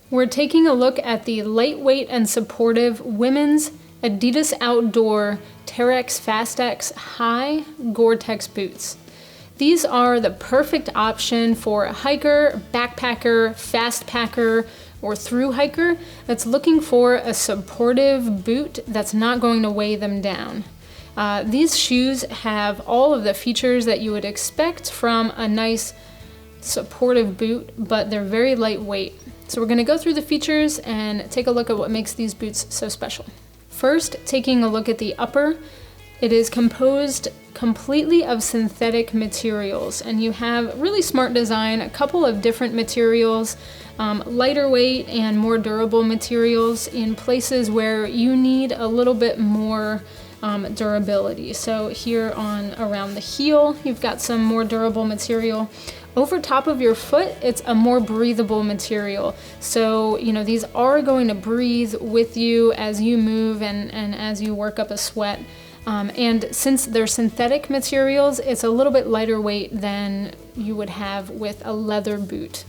We're taking a look at the lightweight and supportive women's Adidas Outdoor Terrex Fast-X High Gore-Tex boots. These are the perfect option for a hiker, backpacker, fast packer, or thru hiker that's looking for a supportive boot that's not going to weigh them down. These shoes have all of the features that you would expect from a nice supportive boot, but they're very lightweight. So we're going to go through the features and take a look at what makes these boots so special. First, taking a look at the upper, it is composed completely of synthetic materials, and you have really smart design, a couple of different materials, lighter weight and more durable materials in places where you need a little bit more durability. So here on around the heel, you've got some more durable material. Over top of your foot, it's a more breathable material. So, these are going to breathe with you as you move and as you work up a sweat. And since they're synthetic materials, it's a little bit lighter weight than you would have with a leather boot.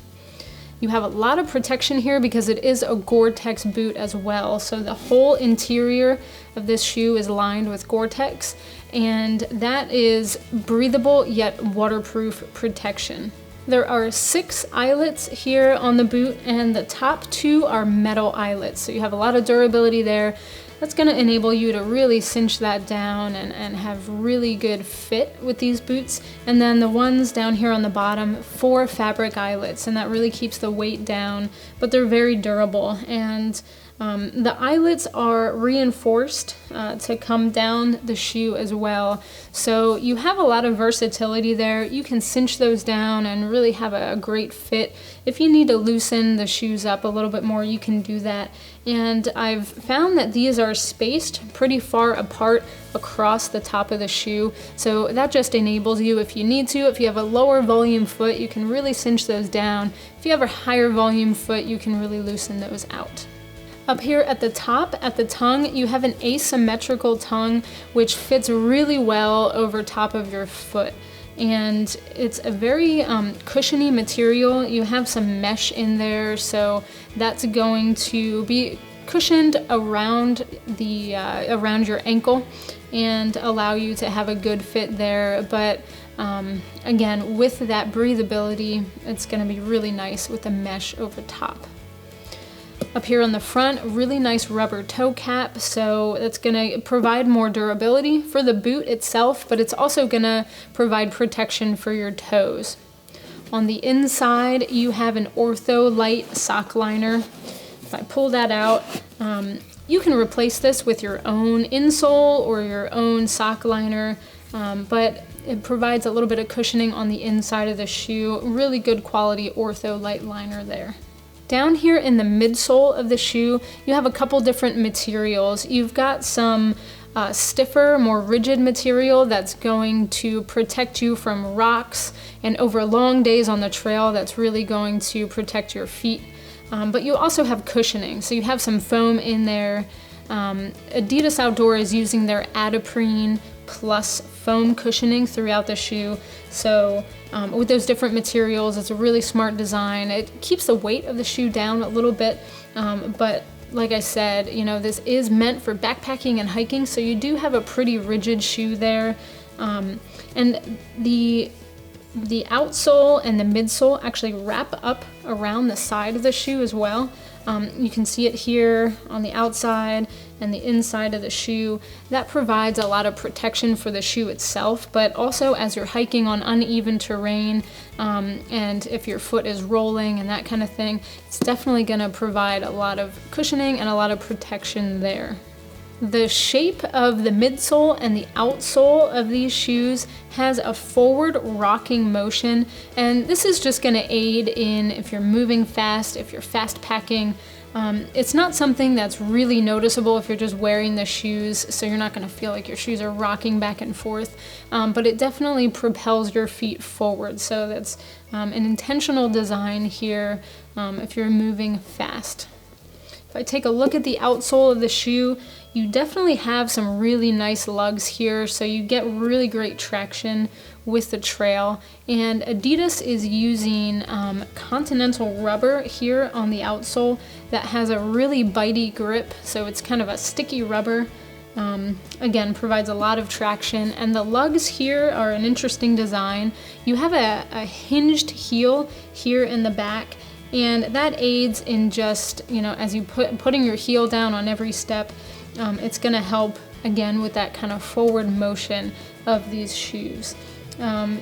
You have a lot of protection here because it is a Gore-Tex boot as well. So the whole interior of this shoe is lined with Gore-Tex, and that is breathable yet waterproof protection. There are 6 eyelets here on the boot, and the top 2 are metal eyelets. So you have a lot of durability there. That's going to enable you to really cinch that down and have really good fit with these boots. And then the ones down here on the bottom, 4 fabric eyelets, and that really keeps the weight down, but they're very durable. And the eyelets are reinforced to come down the shoe as well. So you have a lot of versatility there. You can cinch those down and really have a great fit. If you need to loosen the shoes up a little bit more, you can do that. And I've found that these are spaced pretty far apart across the top of the shoe. So that just enables you, if you need to, if you have a lower volume foot, you can really cinch those down. If you have a higher volume foot, you can really loosen those out. Up here at the top, at the tongue, you have an asymmetrical tongue, which fits really well over top of your foot. And it's a very cushiony material. You have some mesh in there, so that's going to be cushioned around the around your ankle and allow you to have a good fit there. But again, with that breathability, it's going to be really nice with the mesh over top. Up here on the front, really nice rubber toe cap, so that's going to provide more durability for the boot itself, but it's also going to provide protection for your toes. On the inside, you have an Ortho light sock liner. If I pull that out, you can replace this with your own insole or your own sock liner, but it provides a little bit of cushioning on the inside of the shoe. Really good quality Ortho light liner there. Down here in the midsole of the shoe, you have a couple different materials. You've got some stiffer, more rigid material that's going to protect you from rocks, and over long days on the trail, that's really going to protect your feet. But you also have cushioning, so you have some foam in there. Adidas Outdoor is using their Adiprene Plus foam cushioning throughout the shoe. So with those different materials, it's a really smart design. It keeps the weight of the shoe down a little bit, but like I said, this is meant for backpacking and hiking, so you do have a pretty rigid shoe there. And the outsole and the midsole actually wrap up around the side of the shoe as well. You can see it here on the outside and the inside of the shoe. That provides a lot of protection for the shoe itself, but also as you're hiking on uneven terrain, and if your foot is rolling and that kind of thing, it's definitely going to provide a lot of cushioning and a lot of protection there. The shape of the midsole and the outsole of these shoes has a forward rocking motion, and this is just going to aid in if you're moving fast, if you're fast packing. It's not something that's really noticeable if you're just wearing the shoes, so you're not going to feel like your shoes are rocking back and forth, but it definitely propels your feet forward, so that's an intentional design here if you're moving fast. If I take a look at the outsole of the shoe, you definitely have some really nice lugs here, so you get really great traction with the trail. And Adidas is using Continental rubber here on the outsole that has a really bitey grip, so it's kind of a sticky rubber. Again, provides a lot of traction, and the lugs here are an interesting design. You have a hinged heel here in the back, and that aids in just, as you putting your heel down on every step, it's gonna help again with that kind of forward motion of these shoes.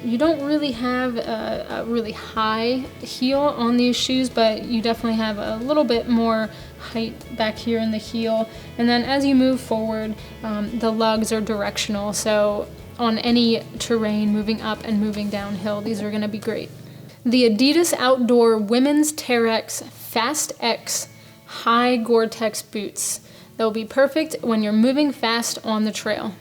You don't really have a really high heel on these shoes, but you definitely have a little bit more height back here in the heel. And then as you move forward, the lugs are directional, so on any terrain, moving up and moving downhill, these are gonna be great. The Adidas Outdoor Women's Terrex Fast X High Gore-Tex Boots. They'll be perfect when you're moving fast on the trail.